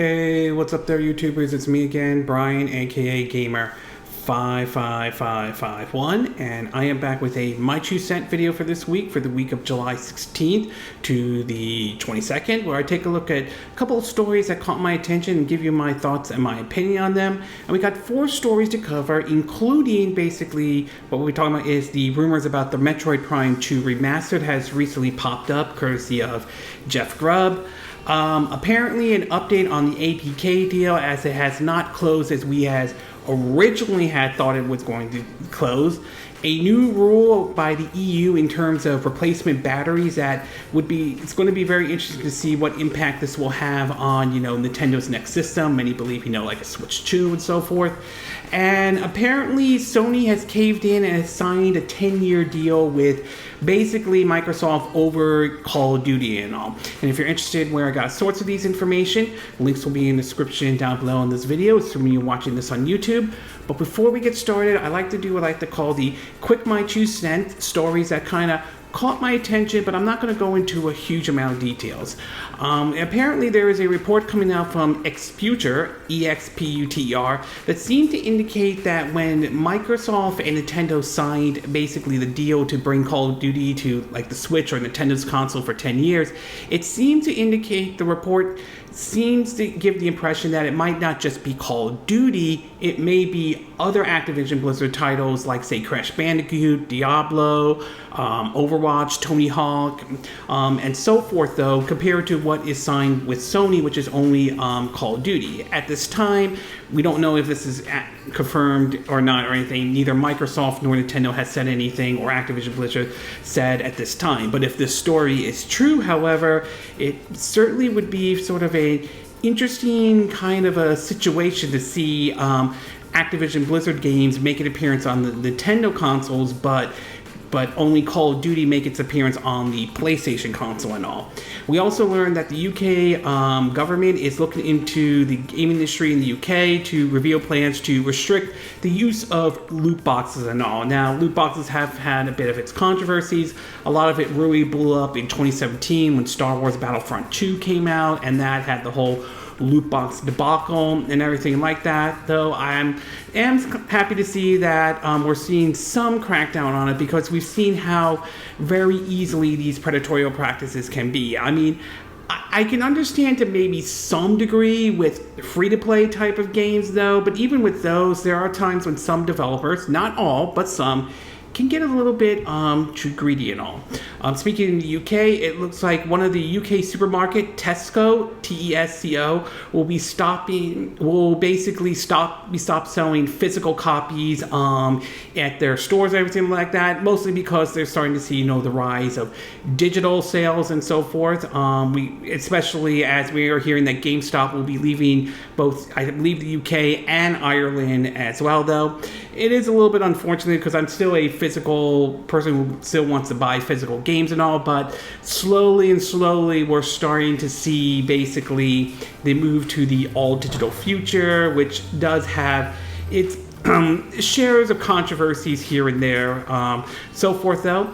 Hey, what's up there, YouTubers? It's me again, Brian, aka Gamer 55551, and I am back with a My 2 Cent video for this week, for the week of July 16th to the 22nd, where I take a look at a couple of stories that caught my attention and give you my thoughts and my opinion on them. And we got 4 stories to cover, including basically what we're talking about is the rumors about the Metroid Prime 2 Remastered has recently popped up, courtesy of Jeff Grubb. Apparently an update on the ABK deal, as it has not closed as we originally had thought it was going to close. A new rule by the EU in terms of replacement batteries it's going to be very interesting to see what impact this will have on, Nintendo's next system. Many believe, like a Switch 2 and so forth. And apparently Sony has caved in and has signed a 10-year deal with basically Microsoft over Call of Duty and all. And if you're interested where I got sorts of these information, links will be in the description down below in this video, assuming you're watching this on YouTube. But before we get started, I like to do what I like to call the quick My 2 Cent stories that kind of caught my attention, but I'm not going to go into a huge amount of details. Apparently there is a report coming out from Exputer, E-X-P-U-T-E-R, that seemed to indicate that when Microsoft and Nintendo signed basically the deal to bring Call of Duty to like the Switch or Nintendo's console for 10 years, it seemed to indicate, the report seems to give the impression that it might not just be Call of Duty, it may be other Activision Blizzard titles like, say, Crash Bandicoot, Diablo, Overwatch, Tony Hawk, and so forth, though, compared to what is signed with Sony, which is only Call of Duty. At this time, we don't know if this is confirmed or not or anything. Neither Microsoft nor Nintendo has said anything, or Activision Blizzard said at this time. But if this story is true, however, it certainly would be sort of a interesting kind of a situation to see Activision Blizzard games make an appearance on the Nintendo consoles, but only Call of Duty make its appearance on the PlayStation console and all. We also learned that the UK government is looking into the game industry in the UK to reveal plans to restrict the use of loot boxes and all. Now, loot boxes have had a bit of its controversies. A lot of it really blew up in 2017 when Star Wars Battlefront 2 came out, and that had the whole loot box debacle and everything like that. Though I am happy to see that we're seeing some crackdown on it, because we've seen how very easily these predatory practices can be. I mean, I can understand to maybe some degree with free-to-play type of games, though, but even with those, there are times when some developers, not all, but some, can get a little bit too greedy and all. Speaking in the UK, it looks like one of the UK supermarket, Tesco, T-E-S-C-O, will basically stop selling physical copies at their stores, everything like that, mostly because they're starting to see, the rise of digital sales and so forth. Especially as we are hearing that GameStop will be leaving both, I believe, the UK and Ireland as well, though. It is a little bit unfortunate, because I'm still a physical person who still wants to buy physical games and all, but slowly we're starting to see basically the move to the all-digital future, which does have its shares of controversies here and there, so forth, though.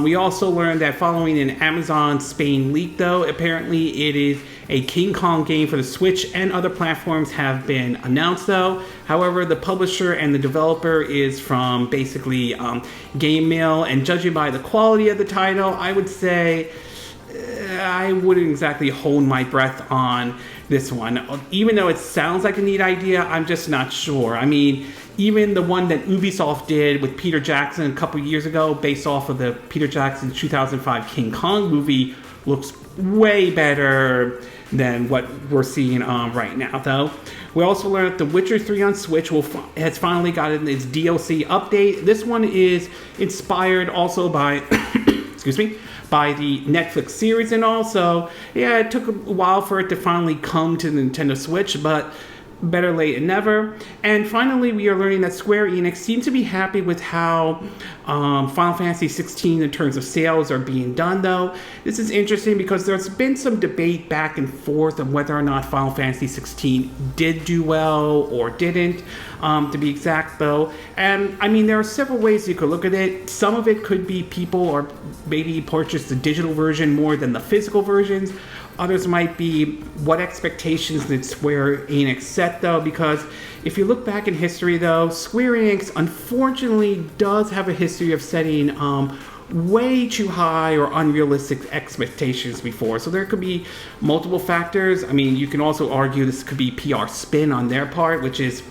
We also learned that following an Amazon Spain leak, though, apparently it is a King Kong game for the Switch and other platforms have been announced, though. However, the publisher and the developer is from basically Game Mail, and judging by the quality of the title, I would say I wouldn't exactly hold my breath on this one. Even though it sounds like a neat idea, I'm just not sure. I mean, even the one that Ubisoft did with Peter Jackson a couple years ago, based off of the Peter Jackson 2005 King Kong movie, looks way better than what we're seeing right now, though. We also learned that The Witcher 3 on Switch has finally gotten its DLC update. This one is inspired also by, excuse me, by the Netflix series and all. So, yeah, it took a while for it to finally come to the Nintendo Switch, but better late than never. And finally, we are learning that Square Enix seems to be happy with how Final Fantasy 16 in terms of sales are being done, though. This is interesting because there's been some debate back and forth on whether or not Final Fantasy 16 did do well or didn't. to be exact though. And I mean, there are several ways you could look at it. Some of it could be people or maybe purchase the digital version more than the physical versions. Others might be what expectations did Square Enix set though, because if you look back in history though, Square Enix unfortunately does have a history of setting way too high or unrealistic expectations before. So there could be multiple factors. I mean, you can also argue this could be PR spin on their part, which is,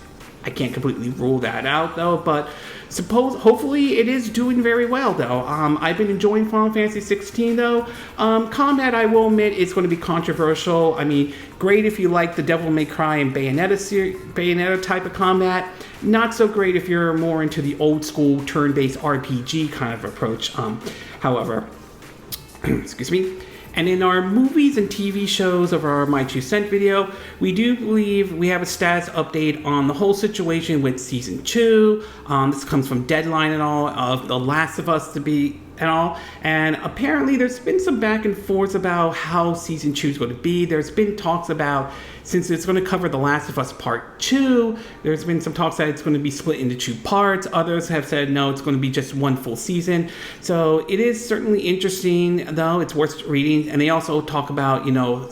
I can't completely rule that out though, but hopefully it is doing very well though. I've been enjoying Final Fantasy 16 though. Combat, I will admit, is going to be controversial. I mean, great if you like the Devil May Cry and Bayonetta type of combat. Not so great if you're more into the old school turn-based RPG kind of approach. However, excuse me. And in our movies and TV shows of our My 2 Cent video, we do believe we have a status update on the whole situation with Season 2. This comes from Deadline and all, of The Last of Us to be and all. And apparently there's been some back and forth about how Season 2 is going to be. There's been talks about, since it's going to cover The Last of Us Part 2, there's been some talks that it's going to be split into 2 parts. Others have said, no, it's going to be just 1 full season. So it is certainly interesting, though. It's worth reading. And they also talk about,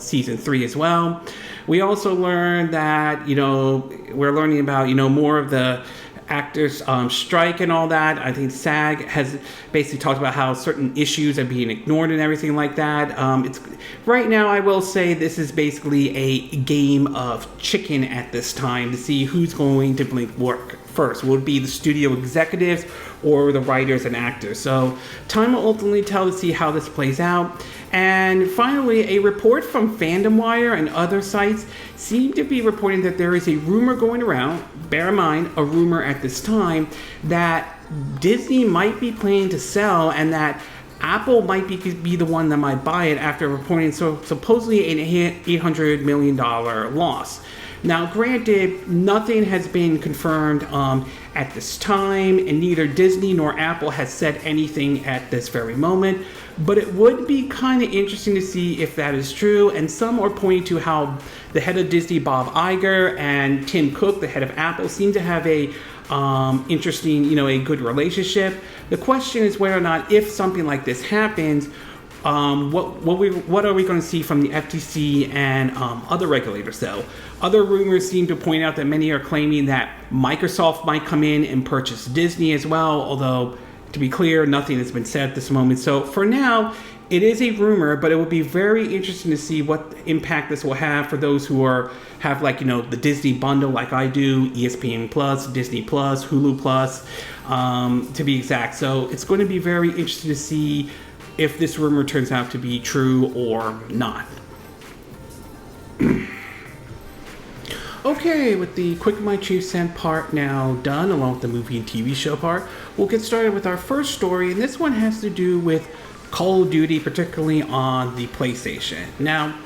Season 3 as well. We also learned that, we're learning about, more of the actors strike and all that. I think SAG has basically talked about how certain issues are being ignored and everything like that. It's right now, I will say this is basically a game of chicken at this time to see who's going to work first. Will it be the studio executives or the writers and actors? So time will ultimately tell to see how this plays out. And finally, a report from Fandom Wire and other sites seem to be reporting that there is a rumor going around, bear in mind, a rumor at this time, that Disney might be planning to sell and that Apple might be the one that might buy it after reporting supposedly an $800 million loss. Now, granted, nothing has been confirmed at this time, and neither Disney nor Apple has said anything at this very moment, but it would be kind of interesting to see if that is true, and some are pointing to how the head of Disney, Bob Iger, and Tim Cook, the head of Apple, seem to have a interesting, a good relationship. The question is whether or not, if something like this happens, what are we going to see from the FTC and other regulators though? Other rumors seem to point out that many are claiming that Microsoft might come in and purchase Disney as well, although to be clear, nothing has been said at this moment. So for now, it is a rumor, but it would be very interesting to see what impact this will have for those who have the Disney bundle like I do, ESPN Plus, Disney Plus, Hulu Plus, to be exact. So it's going to be very interesting to see if this rumor turns out to be true or not. Okay, with the quick My 2 Cent part now done, along with the movie and TV show part, we'll get started with our first story, and this one has to do with Call of Duty, particularly on the PlayStation. Now,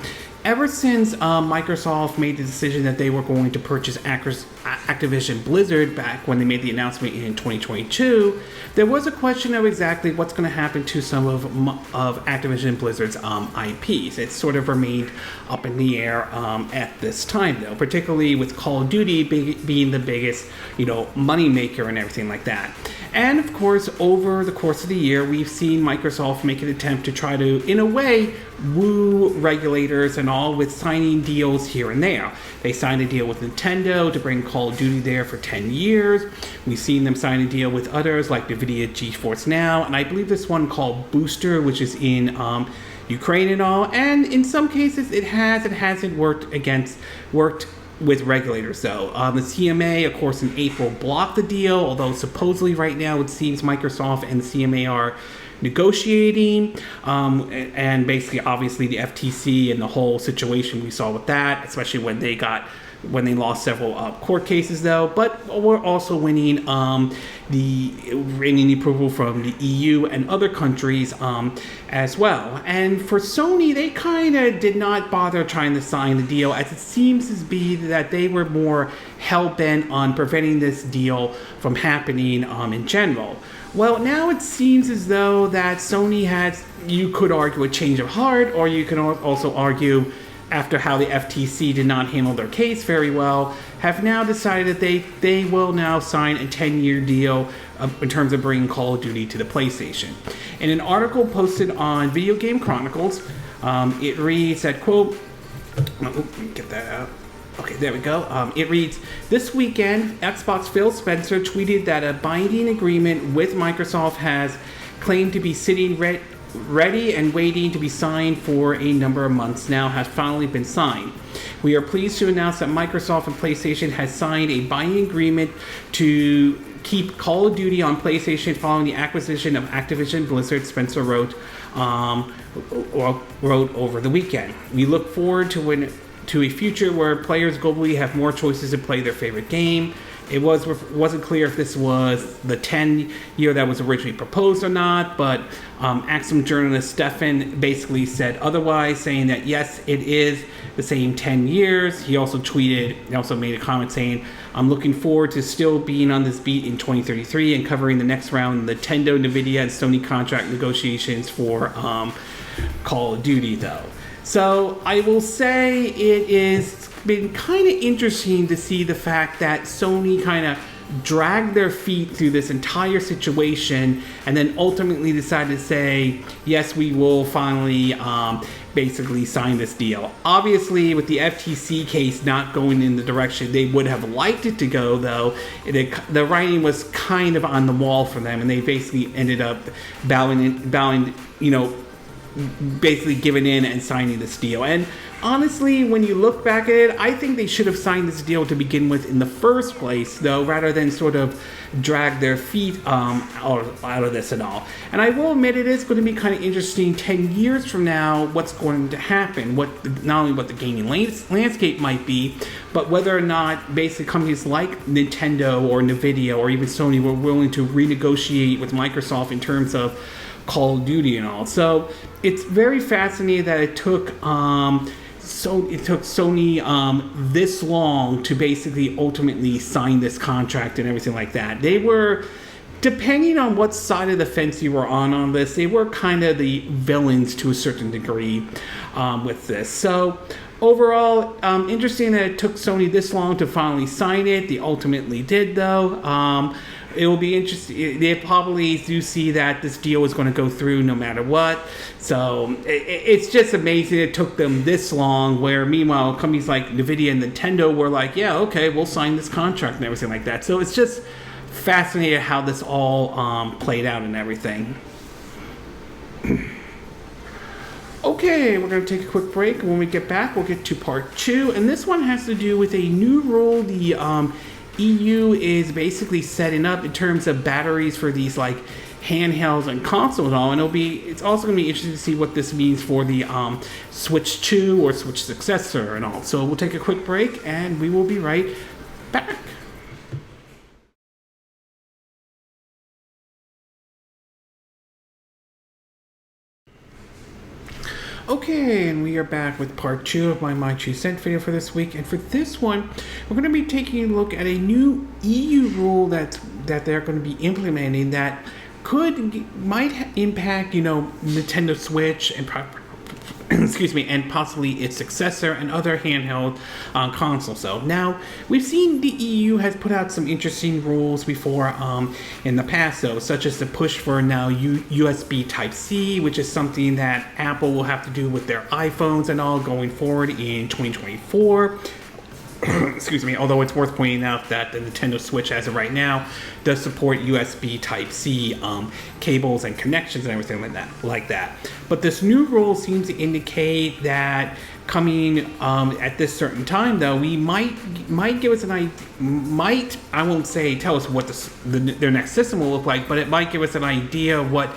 ever since Microsoft made the decision that they were going to purchase Activision Blizzard back when they made the announcement in 2022, there was a question of exactly what's going to happen to some of Activision Blizzard's IPs. It sort of remained up in the air at this time, though, particularly with Call of Duty being the biggest, money maker and everything like that. And of course, over the course of the year, we've seen Microsoft make an attempt to try to, in a way, woo regulators and all with signing deals here and there. They signed a deal with Nintendo to bring Call of Duty there for 10 years. We've seen them sign a deal with others like NVIDIA GeForce Now, and I believe this one called Booster, which is in Ukraine and all. And in some cases, it hasn't worked with regulators though. The CMA, of course, in April blocked the deal, although supposedly right now it seems Microsoft and the CMA are negotiating, and basically obviously the FTC and the whole situation we saw with that, especially when they lost several court cases though, but we're also winning the approval from the EU and other countries as well. And for Sony, they kind of did not bother trying to sign the deal, as it seems to be that they were more hell-bent on preventing this deal from happening in general. Well, now it seems as though that Sony has, you could argue, a change of heart, or you can also argue after how the FTC did not handle their case very well, have now decided they will now sign a 10-year deal in terms of bringing Call of Duty to the PlayStation. In an article posted on Video Game Chronicles, it reads that, quote, get that out. Okay, there we go. It reads, this weekend, Xbox Phil Spencer tweeted that a binding agreement with Microsoft has claimed to be sitting ready and waiting to be signed for a number of months now has finally been signed. We are pleased to announce that Microsoft and PlayStation has signed a binding agreement to keep Call of Duty on PlayStation following the acquisition of Activision Blizzard, Spencer wrote over the weekend. We look forward to a future where players globally have more choices to play their favorite game. It wasn't clear if this was the 10-year that was originally proposed or not, but Axiom journalist Stefan basically said otherwise, saying that yes, it is the same 10 years. He also made a comment saying, I'm looking forward to still being on this beat in 2033 and covering the next round of Nintendo, Nvidia, and Sony contract negotiations for Call of Duty, though. So I will say it is been kind of interesting to see the fact that Sony kind of dragged their feet through this entire situation and then ultimately decided to say, yes, we will finally basically sign this deal. Obviously, with the FTC case not going in the direction they would have liked it to go, though, the writing was kind of on the wall for them, and they basically ended up bowing, basically giving in and signing this deal. And honestly, when you look back at it, I think they should have signed this deal to begin with in the first place, though, rather than sort of drag their feet out of this and all. And I will admit it is going to be kind of interesting 10 years from now what's going to happen, not only what the gaming landscape might be, but whether or not basically companies like Nintendo or Nvidia or even Sony were willing to renegotiate with Microsoft in terms of Call of Duty and all. So it's very fascinating that it took Sony this long to basically ultimately sign this contract and everything like that. They were, depending on what side of the fence you were on this, they were kind of the villains to a certain degree with this. So overall, interesting that it took Sony this long to finally sign it. They ultimately did, though. It will be interesting. They probably do see that this deal is going to go through no matter what. So it's just amazing it took them this long, where meanwhile companies like Nvidia and Nintendo were like, yeah, okay, we'll sign this contract and everything like that. So it's just fascinating how this all played out and everything. Okay, we're going to take a quick break. When we get back, we'll get to part 2. And this one has to do with a new rule the EU is basically setting up in terms of batteries for these like handhelds and consoles and all, and it's also going to be interesting to see what this means for the Switch 2 or Switch successor and all. So we'll take a quick break and we will be right back. Okay, and we are back with part 2 of my 2 cent video for this week. And for this one, we're going to be taking a look at a new EU rule that they're going to be implementing that might impact, Nintendo Switch and and possibly its successor and other handheld consoles. So now we've seen the EU has put out some interesting rules before in the past, though, such as the push for now USB Type-C, which is something that Apple will have to do with their iPhones and all going forward in 2024. Although it's worth pointing out that the Nintendo Switch, as of right now, does support USB Type-C cables and connections and everything like that. But this new rule seems to indicate that coming at this certain time, though, we might give us an idea. I won't say tell us what their next system will look like, but it might give us an idea of what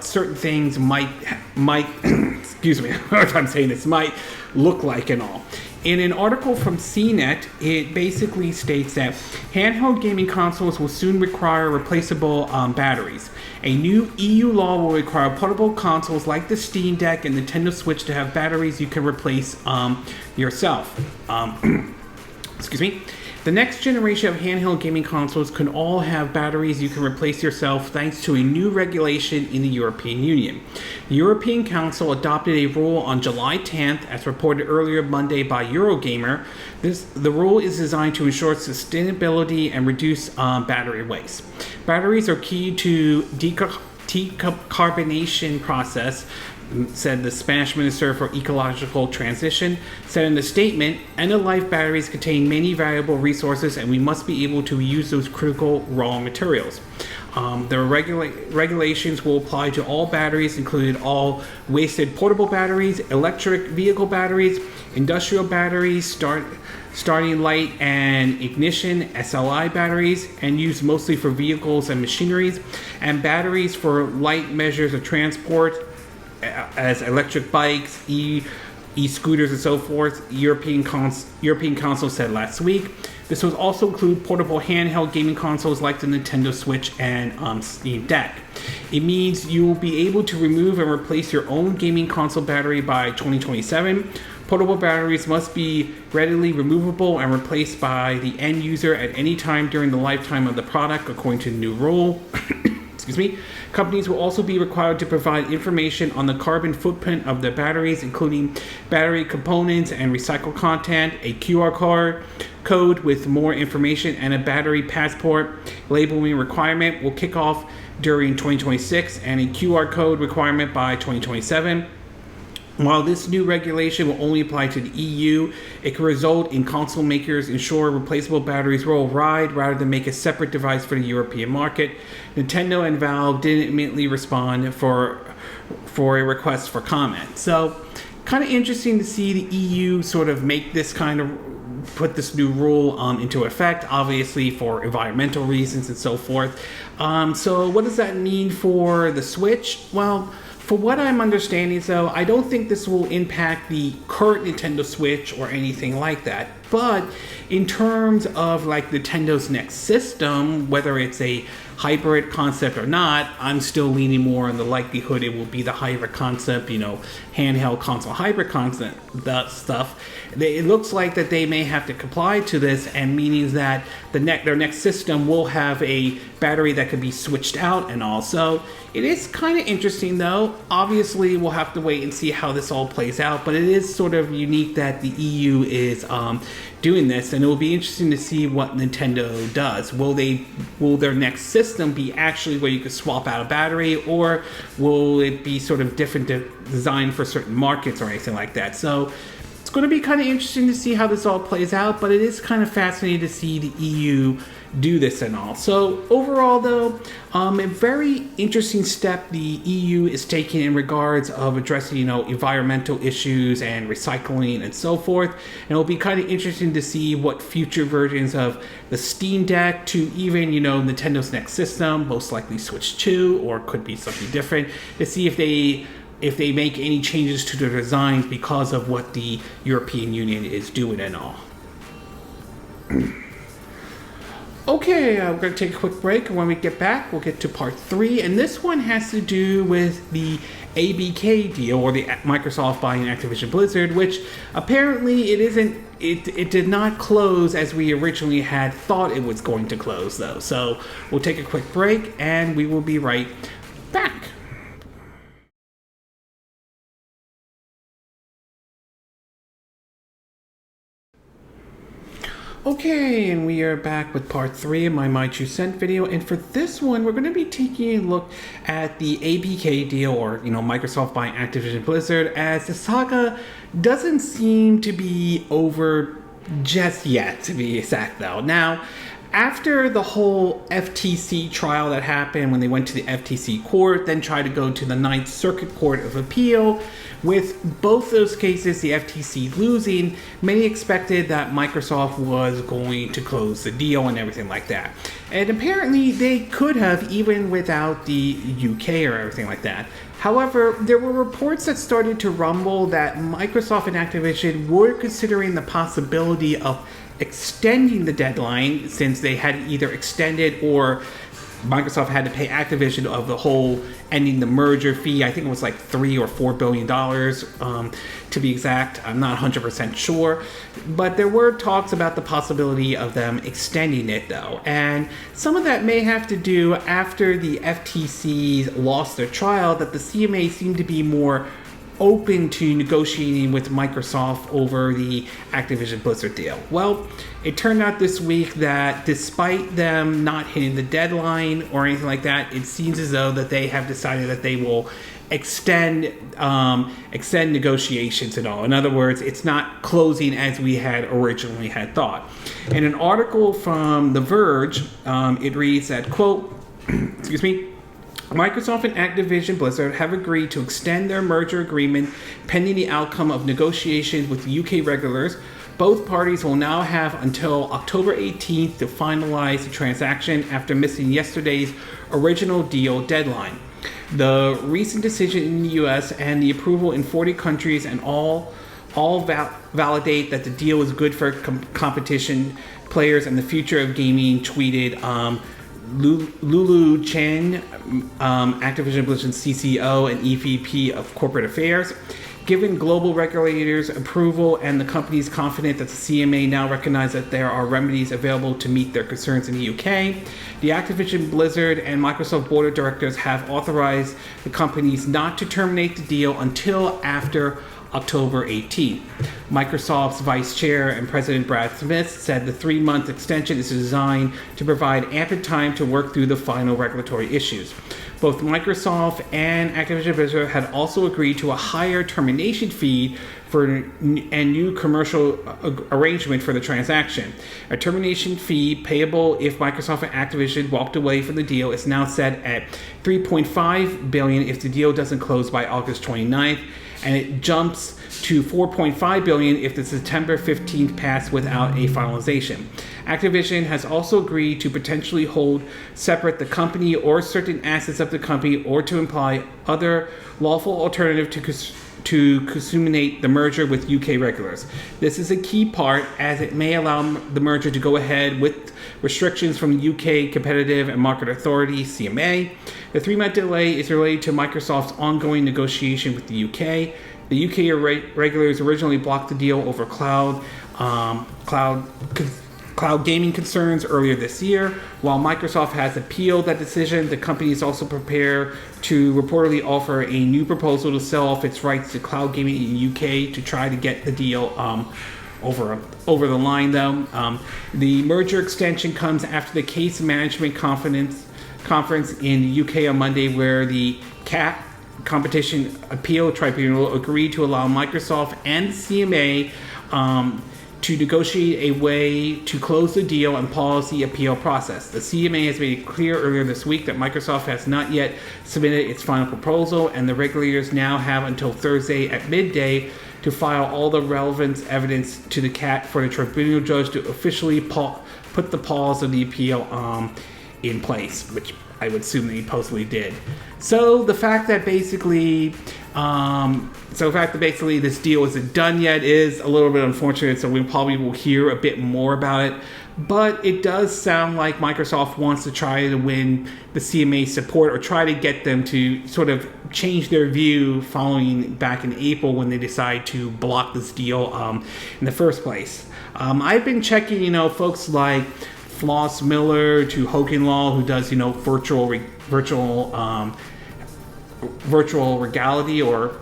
certain things might hard time saying this, might look like and all. In an article from CNET, it basically states that handheld gaming consoles will soon require replaceable batteries. A new EU law will require portable consoles like the Steam Deck and Nintendo Switch to have batteries you can replace yourself. The next generation of handheld gaming consoles can all have batteries you can replace yourself thanks to a new regulation in the European Union. The European Council adopted a rule on July 10th, as reported earlier Monday by Eurogamer. The rule is designed to ensure sustainability and reduce battery waste. Batteries are key to decarbonation process, said the Spanish Minister for Ecological Transition, said in the statement, end-of-life batteries contain many valuable resources and we must be able to use those critical raw materials. The regulations will apply to all batteries, including all wasted portable batteries, electric vehicle batteries, industrial batteries, starting light and ignition (SLI) batteries, and used mostly for vehicles and machineries, and batteries for light measures of transport, as electric bikes, e-scooters, and so forth, European Council said last week. This will also include portable handheld gaming consoles like the Nintendo Switch and Steam Deck. It means you will be able to remove and replace your own gaming console battery by 2027. Portable batteries must be readily removable and replaced by the end user at any time during the lifetime of the product, according to the new rule. Excuse me. Companies will also be required to provide information on the carbon footprint of their batteries, including battery components and recycled content, a QR code with more information, and a battery passport labeling requirement will kick off during 2026, and a QR code requirement by 2027. While this new regulation will only apply to the EU, it could result in console makers ensure replaceable batteries roll wide rather than make a separate device for the European market. Nintendo and Valve didn't immediately respond for a request for comment. So, kind of interesting to see the EU sort of make this kind of put this new rule into effect, obviously for environmental reasons and so forth. So what does that mean for the Switch? Well, for what I'm understanding, though, I don't think this will impact the current Nintendo Switch or anything like that. But in terms of like Nintendo's next system, whether it's a hybrid concept or not, I'm still leaning more on the likelihood it will be the hybrid concept, handheld console hybrid concept, that stuff. It looks like that they may have to comply to this, and meaning that their next system will have a battery that can be switched out and all. So it is kind of interesting, though. Obviously, we'll have to wait and see how this all plays out, but it is sort of unique that the EU is doing this, and it will be interesting to see what Nintendo does. Will their next system be actually where you could swap out a battery, or will it be sort of different designed for certain markets or anything like that? So it's going to be kind of interesting to see how this all plays out, but it is kind of fascinating to see the EU do this and all. So overall, though, a very interesting step the EU is taking in regards of addressing, environmental issues and recycling and so forth. And it'll be kind of interesting to see what future versions of the Steam Deck to even, Nintendo's next system, most likely Switch 2, or could be something different, to see if they make any changes to their designs because of what the European Union is doing and all. Okay, we're going to take a quick break, and when we get back, we'll get to part 3, and this one has to do with the ABK deal, or the Microsoft buying Activision Blizzard, which apparently it did not close as we originally had thought it was going to close, though. So we'll take a quick break, and we will be right back. Okay, and we are back with part 3 of my 2 cent video, and for this one, we're going to be taking a look at the ABK deal, or, Microsoft buying Activision Blizzard, as the saga doesn't seem to be over just yet, to be exact, though. Now, after the whole FTC trial that happened when they went to the FTC court, then tried to go to the Ninth Circuit Court of Appeal, with both those cases, the FTC losing, many expected that Microsoft was going to close the deal and everything like that. And apparently they could have, even without the UK or everything like that. However, there were reports that started to rumble that Microsoft and Activision were considering the possibility of extending the deadline, since they had either extended or Microsoft had to pay Activision of the whole ending the merger fee. I think it was like $3 or $4 billion to be exact. I'm not 100% sure. But there were talks about the possibility of them extending it though. And some of that may have to do after the FTC lost their trial, that the CMA seemed to be more open to negotiating with Microsoft over the Activision Blizzard deal. Well, it turned out this week that despite them not hitting the deadline or anything like that, it seems as though that they have decided that they will extend negotiations and all. In other words, it's not closing as we had originally had thought. In an article from The Verge, it reads that, quote, excuse me, Microsoft and Activision Blizzard have agreed to extend their merger agreement pending the outcome of negotiations with UK regulators. Both parties will now have until October 18th to finalize the transaction after missing yesterday's original deal deadline. The recent decision in the US and the approval in 40 countries and all validate that the deal is good for competition, players, and the future of gaming, tweeted Lulu Chen, Activision Blizzard's CCO and EVP of Corporate Affairs. Given global regulators' approval and the company's confident that the CMA now recognize that there are remedies available to meet their concerns in the UK, the Activision Blizzard and Microsoft board of directors have authorized the companies not to terminate the deal until after October 18th. Microsoft's Vice Chair and President Brad Smith said the 3-month extension is designed to provide ample time to work through the final regulatory issues. Both Microsoft and Activision Blizzard had also agreed to a higher termination fee for a new commercial arrangement for the transaction. A termination fee payable if Microsoft and Activision walked away from the deal is now set at $3.5 billion if the deal doesn't close by August 29th, and it jumps to $4.5 billion if the September 15th pass without a finalization. Activision has also agreed to potentially hold separate the company or certain assets of the company, or to imply other lawful alternative to consummate the merger with UK regulators. This is a key part, as it may allow the merger to go ahead with restrictions from the UK Competitive and Market Authority, CMA. The 3-month delay is related to Microsoft's ongoing negotiation with the UK. The UK regulators originally blocked the deal over cloud gaming concerns earlier this year. While Microsoft has appealed that decision, the company is also prepared to reportedly offer a new proposal to sell off its rights to cloud gaming in the UK to try to get the deal over the line, though. The merger extension comes after the case management conference in the UK on Monday, where the CAT Competition Appeal Tribunal agreed to allow Microsoft and CMA to negotiate a way to close the deal and pause the appeal process. The CMA has made it clear earlier this week that Microsoft has not yet submitted its final proposal, and the regulators now have until Thursday at midday to file all the relevant evidence to the CAT for the tribunal judge to officially put the pause of the appeal in place, which I would assume that he supposedly did. So the fact that basically this deal isn't done yet is a little bit unfortunate, so we probably will hear a bit more about it. But it does sound like Microsoft wants to try to win the CMA support, or try to get them to sort of change their view following back in April when they decided to block this deal in the first place. I've been checking, folks like Floss Miller to Hogan Law, who does, virtual regality or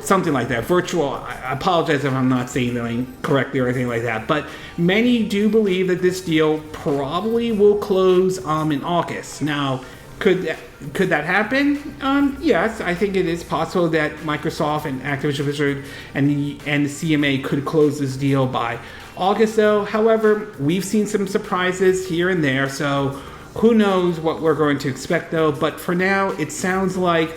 something like that. I apologize if I'm not saying the name correctly or anything like that, but many do believe that this deal probably will close in August. Now, could that happen? Yes, I think it is possible that Microsoft and Activision Blizzard and the CMA could close this deal by August, though. However, we've seen some surprises here and there, so who knows what we're going to expect, though. But for now, it sounds like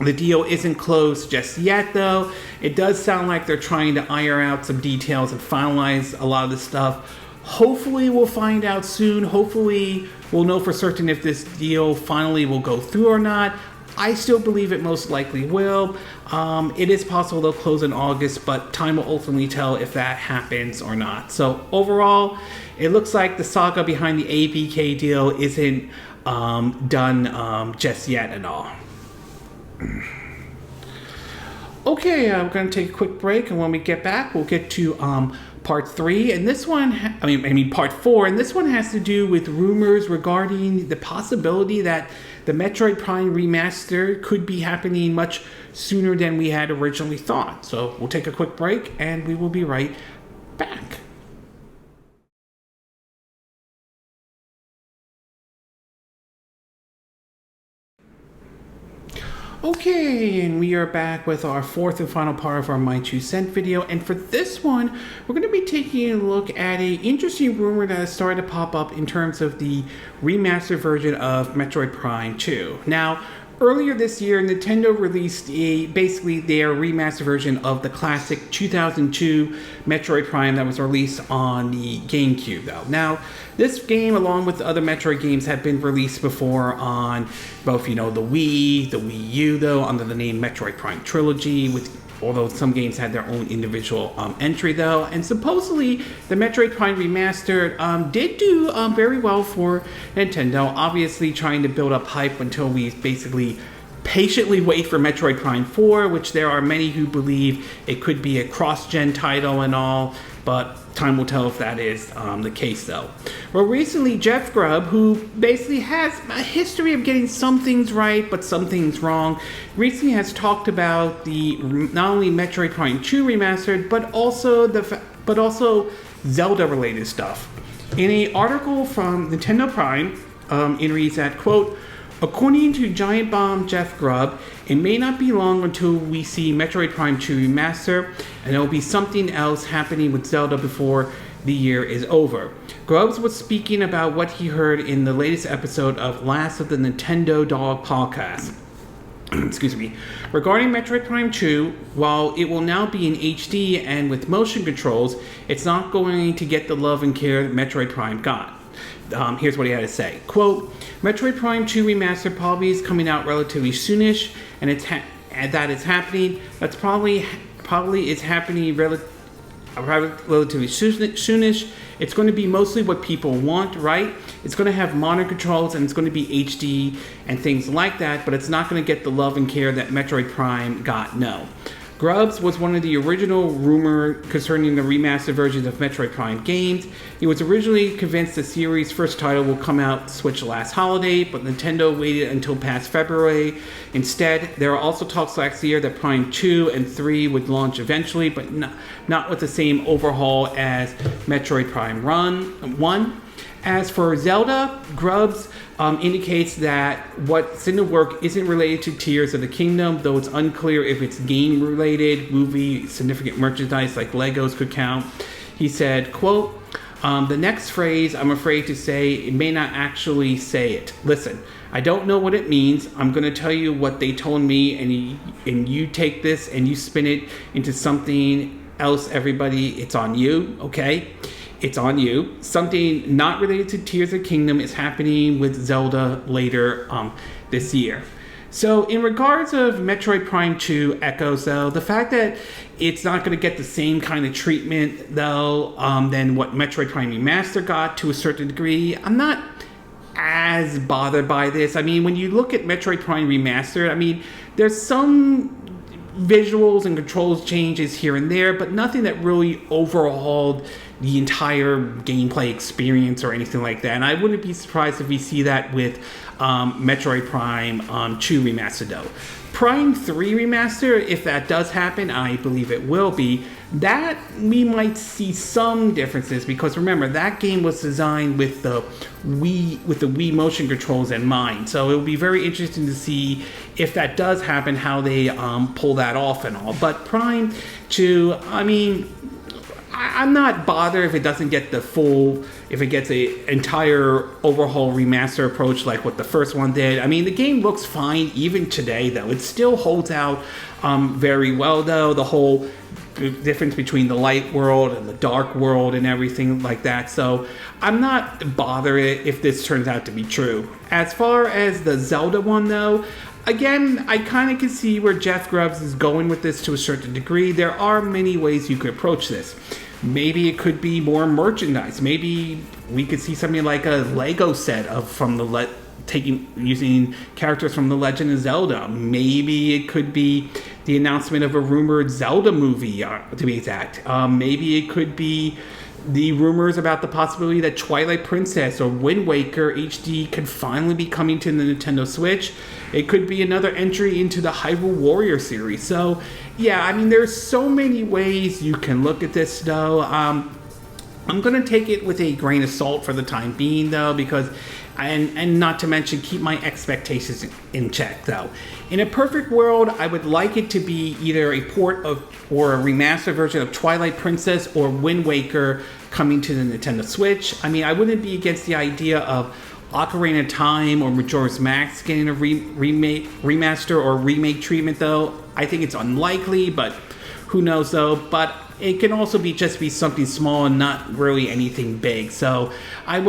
the deal isn't closed just yet, though. It does sound like they're trying to iron out some details and finalize a lot of this stuff. Hopefully, we'll find out soon. Hopefully, we'll know for certain if this deal finally will go through or not. I still believe it most likely will. It is possible they'll close in August, but time will ultimately tell if that happens or not. So overall, it looks like the saga behind the ABK deal isn't done just yet at all. Okay, we're going to take a quick break, and when we get back, we'll get to part 3, and this one, part 4, and this one has to do with rumors regarding the possibility that the Metroid Prime Remastered could be happening much sooner than we had originally thought. So we'll take a quick break, and we will be right back. Okay, and we are back with our fourth and final part of our My 2 Cent video, and for this one, we're going to be taking a look at an interesting rumor that has started to pop up in terms of the remastered version of Metroid Prime 2. Now, earlier this year, Nintendo released basically their remastered version of the classic 2002 Metroid Prime that was released on the GameCube, though. Now, this game, along with the other Metroid games, have been released before on both, the Wii, the Wii U, though, under the name Metroid Prime Trilogy, although some games had their own individual entry, though. And supposedly, the Metroid Prime Remastered did do very well for Nintendo, obviously trying to build up hype until we basically patiently wait for Metroid Prime 4, which there are many who believe it could be a cross-gen title and all, but time will tell if that is the case, though. Well, recently, Jeff Grubb, who basically has a history of getting some things right, but some things wrong, recently has talked about the not only Metroid Prime 2 Remastered, but also Zelda-related stuff. In an article from Nintendo Prime, it reads that, quote, "According to Giant Bomb Jeff Grubb, it may not be long until we see Metroid Prime 2 Remaster, and there will be something else happening with Zelda before the year is over." Grubbs was speaking about what he heard in the latest episode of Last of the Nintendo Dog podcast. Excuse me. Regarding Metroid Prime 2, while it will now be in HD and with motion controls, it's not going to get the love and care that Metroid Prime got. Here's what he had to say. Quote, "Metroid Prime 2 Remastered probably is coming out relatively soonish, and that it's happening. That's probably it's happening relatively soonish. It's going to be mostly what people want, right? It's going to have modern controls, and it's going to be HD and things like that, but it's not going to get the love and care that Metroid Prime got, no." Grubbs was one of the original rumor concerning the remastered versions of Metroid Prime games. He was originally convinced the series' first title will come out Switch last holiday, but Nintendo waited until past February. Instead, there are also talks last year that Prime 2 and 3 would launch eventually, but not with the same overhaul as Metroid Prime 1. As for Zelda, Grubbs indicates that what's in the work isn't related to Tears of the Kingdom, though it's unclear if it's game-related, movie, significant merchandise like Legos could count. He said, quote, "The next phrase, I'm afraid to say, it may not actually say it. Listen, I don't know what it means. I'm going to tell you what they told me, and you take this and you spin it into something else, everybody. It's on you, okay? It's on you. Something not related to Tears of the Kingdom is happening with Zelda later this year." So in regards of Metroid Prime 2 Echoes, though, the fact that it's not going to get the same kind of treatment, though, than what Metroid Prime Remastered got to a certain degree, I'm not as bothered by this. I mean, when you look at Metroid Prime Remastered, I mean, there's some visuals and controls changes here and there, but nothing that really overhauled the entire gameplay experience or anything like that. And I wouldn't be surprised if we see that with Metroid Prime 2 Remastered, though. Prime 3 Remaster, if that does happen, I believe it will be, that we might see some differences, because remember, that game was designed with the Wii motion controls in mind. So it will be very interesting to see if that does happen, how they pull that off and all. But Prime 2, I mean, I'm not bothered if it doesn't get if it gets a entire overhaul remaster approach like what the first one did. I mean, the game looks fine even today, though. It still holds out very well, though. The whole difference between the light world and the dark world and everything like that. So I'm not bothered if this turns out to be true. As far as the Zelda one, though, again, I kind of can see where Jeff Grubbs is going with this to a certain degree. There are many ways you could approach this. Maybe it could be more merchandise. Maybe we could see something like a Lego set using characters from The Legend of Zelda. Maybe it could be the announcement of a rumored Zelda movie, to be exact. Maybe it could be the rumors about the possibility that Twilight Princess or Wind Waker HD could finally be coming to the Nintendo Switch. It could be another entry into the Hyrule Warrior series. So, yeah, I mean, there's so many ways you can look at this, though. I'm going to take it with a grain of salt for the time being, though, because, and not to mention, keep my expectations in check, though. In a perfect world, I would like it to be either a port of or a remastered version of Twilight Princess or Wind Waker coming to the Nintendo Switch. I mean, I wouldn't be against the idea of Ocarina of Time or Majora's Mask getting a remaster or remake treatment, though. I think it's unlikely, but who knows, though. But it can also just be something small and not really anything big. So I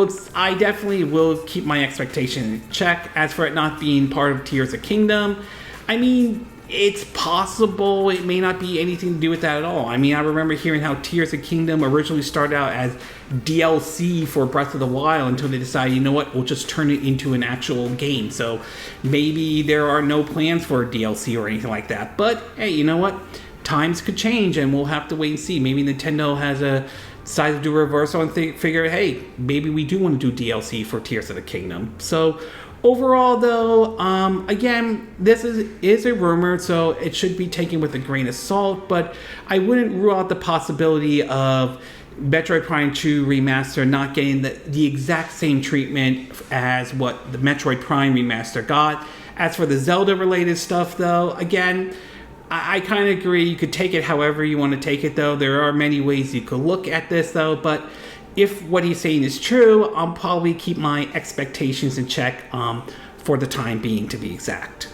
definitely will keep my expectation in check. As for it not being part of Tears of Kingdom, I mean, it's possible it may not be anything to do with that at all. I mean, I remember hearing how Tears of Kingdom originally started out as DLC for Breath of the Wild until they decided, you know what, we'll just turn it into an actual game. So maybe there are no plans for a DLC or anything like that. But hey, you know what? Times could change and we'll have to wait and see. Maybe Nintendo has decided to do a reversal and figure, hey, maybe we do want to do DLC for Tears of the Kingdom. So overall, though, again, this is a rumor, so it should be taken with a grain of salt, but I wouldn't rule out the possibility of Metroid Prime 2 Remaster not getting the exact same treatment as what the Metroid Prime Remaster got. As for the Zelda-related stuff, though, again, I kind of agree. You could take it however you want to take it, though. There are many ways you could look at this, though, but if what he's saying is true, I'll probably keep my expectations in check for the time being, to be exact.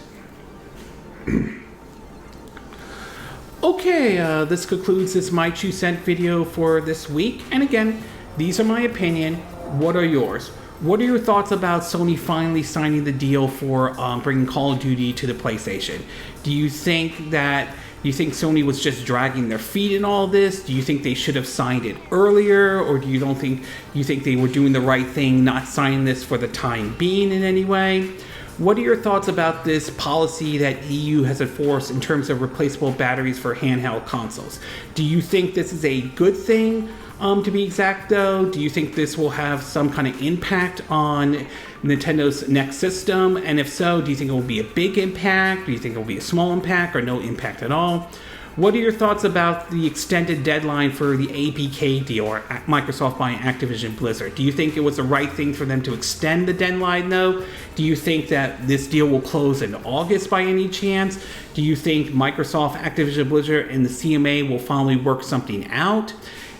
Okay, this concludes this My 2 Cent video for this week. And again, these are my opinion. What are yours? What are your thoughts about Sony finally signing the deal for bringing Call of Duty to the PlayStation? Do you think Sony was just dragging their feet in all this? Do you think they should have signed it earlier? Or do you think they were doing the right thing not signing this for the time being in any way? What are your thoughts about this policy that EU has enforced in terms of replaceable batteries for handheld consoles? Do you think this is a good thing? To be exact, though, do you think this will have some kind of impact on Nintendo's next system? And if so, do you think it will be a big impact? Do you think it will be a small impact or no impact at all? What are your thoughts about the extended deadline for the ABK deal, or Microsoft buying Activision Blizzard? Do you think it was the right thing for them to extend the deadline, though? Do you think that this deal will close in August by any chance? Do you think Microsoft, Activision Blizzard, and the CMA will finally work something out?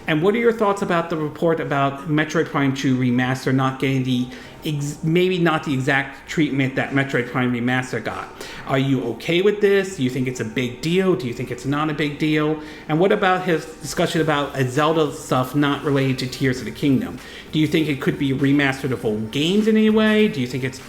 And what are your thoughts about the report about Metroid Prime 2 Remaster not getting maybe not the exact treatment that Metroid Prime Remaster got? Are you okay with this? Do you think it's a big deal? Do you think it's not a big deal? And what about his discussion about Zelda stuff not related to Tears of the Kingdom? Do you think it could be remastered of old games in any way? Do you think it's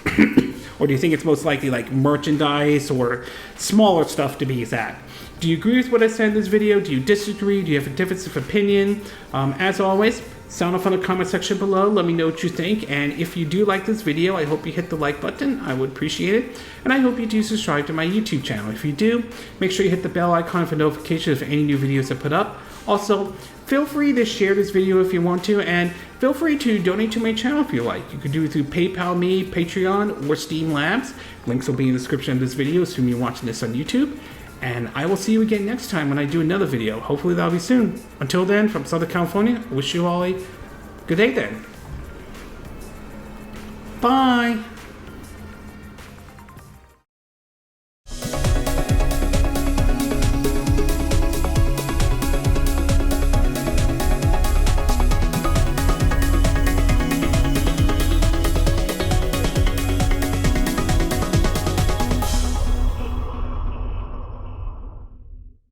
or do you think it's most likely like merchandise or smaller stuff, to be exact? Do you agree with what I said in this video? Do you disagree? Do you have a difference of opinion? As always, sound off on the comment section below. Let me know what you think. And if you do like this video, I hope you hit the like button. I would appreciate it. And I hope you do subscribe to my YouTube channel. If you do, make sure you hit the bell icon for notifications of any new videos I put up. Also, feel free to share this video if you want to, and feel free to donate to my channel if you like. You can do it through PayPal Me, Patreon, or Steam Labs. Links will be in the description of this video, assuming you're watching this on YouTube. And I will see you again next time when I do another video. Hopefully that'll be soon. Until then, from Southern California, I wish you all a good day then. Bye!